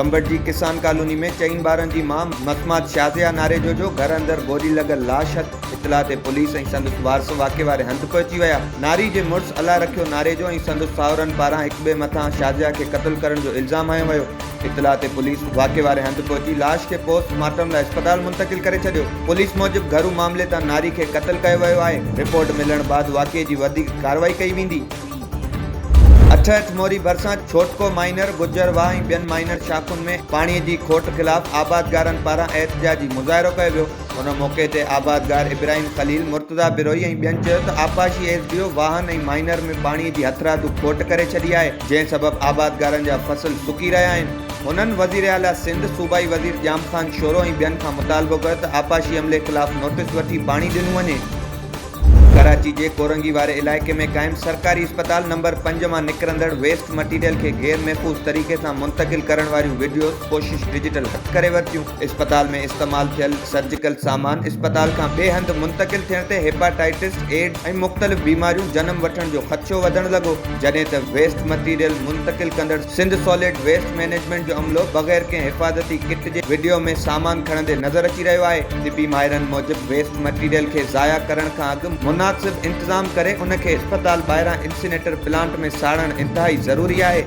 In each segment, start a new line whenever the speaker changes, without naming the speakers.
गंबट जी किसान कॉलोनी में 4 ॿारनि जी मां मसमात शाज़िया नारे जो घर अंदर गोली लॻल लाश इतला ते पुलिस ऐं संदसि वारस वाक़े वारे हंधि पहुची विया। नारी जे मुड़ुस अला रखियो नारे जो ऐं संदसि सावरनि पारां हिक ॿिए मथां शाज़िया खे क़त्ल करण जो इल्ज़ाम हयो वियो। इतला ते पुलिस वाक़े वारे हंधि पहुची लाश खे पोस्टमार्टम लाइ अस्पताल मुंतक़िल करे छॾियो। पुलिस मूजिबि घरू मामले तां नारी खे क़त्ल कयो वियो आहे। रिपोर्ट मिलण बाद वाक़े जी वधीक कार्रवाई कई वेंदी। अठहठ मोरी भरिसां छोटको माइनर गुजरवाह ऐं ॿियनि माइनर शाखुनि में पाणीअ जी खोट ख़िलाफ़ आबादगारनि पारां एहतजाजी मुज़ाहिरो कयो वियो। उन मौक़े ते आबादगार इब्राहिम खलील, मुर्तज़ा बिरोई ऐं ॿियनि चयो त आपाशी एसडीओ वाहन ऐं माइनर में पाणीअ जी हथरादू खोट करे छॾी आहे, जंहिं सबबि आबादगारनि जा फसल सुकी रहिया आहिनि। हुननि वज़ीर आला सिंध, सूबाई वज़ीर जाम खान शोरो ऐं ॿियनि खां मुतालबो कयो त आपाशी अमले ख़िलाफ़ नोटिस वठी पाणी ॾिनो वञे। कराची जे कोरंगी वारे इलाइक़े में क़ाइम सरकारी अस्पताल नंबर 5 मां निकिरंदड़ वेस्ट मटीरियल खे गैर महफ़ूज़ तरीक़े सां मुंतक़िल करण वारियूं वीडियोज़ कोशिश डिजिटल हथ करे वरितियूं। अस्पताल में इस्तेमाल थियल सर्जिकल सामान अस्पताल खां ॿिए हंधि मुंतक़िल थियण ते हेपाटाइटिस, एड्स ऐं मुख़्तलिफ़ बीमारियूं जनम वठण जो ख़दशो वधण लॻो, जॾहिं त वेस्ट मटीरियल मुंतक़िल कंदड़ सिंध सॉलिड वेस्ट मैनेजमेंट जो अमलो बग़ैर कंहिं हिफ़ाज़ती किट जे वीडियो में सामान खणंदे नज़र अची रहियो आहे। तिबी माहिरनि मूजिबि वेस्ट मटीरियल खे ज़ाया करण खां अॻु मुनासिब इंतज़ाम करे उन खे अस्पताल ॿाहिरां इंसिनेटर प्लांट में साड़णु इंतहाई ज़रूरी आहे।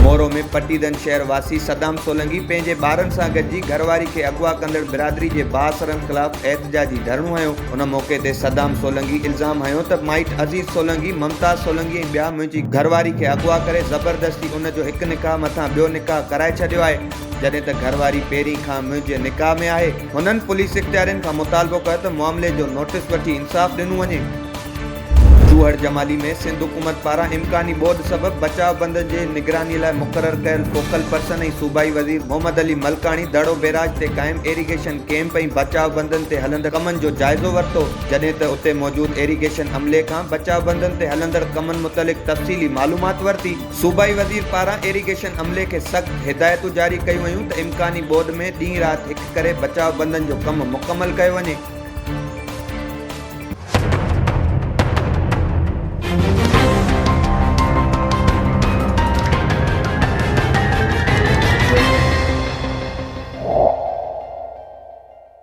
मोरो में पटीदन शहर वासी सदाम सोलंगी पंहिंजे ॿारनि सां गॾिजी घरवारी खे अगवा कंदड़ बिरादरी जे बासरनि ख़िलाफ़ एहतजाजी धरणो हयो। उन मौक़े ते सदाम सोलंगी इल्ज़ाम हयो त माइट अज़ीज़ सोलंगी, ममताज़ सोलंगी ऐं ॿिया मुंहिंजी घरवारी खे अगवा करे ज़बरदस्ती उन जो हिकु निकाह मथां ॿियो निकाह कराए छॾियो आहे, जॾहिं त घरवारी पहिरीं खां मुंहिंजे निकाह में आहे। हुननि पुलिस इख़्तियारियुनि खां मुतालबो कयो त मामले जो नोटिस वठी इंसाफ़ ॾिनो वञे। चूहड़ जमाली में सिंध हुकूमत पारां इम्कानी ॿोॾ सबबि बचाव बंदनि जे निगरानी लाइ मुक़ररु कयल फोकल पर्सन ऐं सूबाई वज़ीर मोहम्मद अली मलकाणी दड़ो बैराज ते क़ाइम इरीगेशन कैंप ऐं बचाव बंदनि ते हलंदड़ कमनि जो जाइज़ो वरितो, जॾहिं त उते मौजूदु इरीगेशन अमले खां बचाव बंदनि ते हलंदड़ कमनि मुतलिक़ तफ़सीली मालूमात वरिती। सूबाई वज़ीर पारां इरीगेशन अमले खे सख़्त हिदायतूं जारी कयूं वयूं त इम्कानी ॿोॾ में ॾींहुं राति हिकु करे बचाव बंदनि जो कमु मुकमल कयो वञे।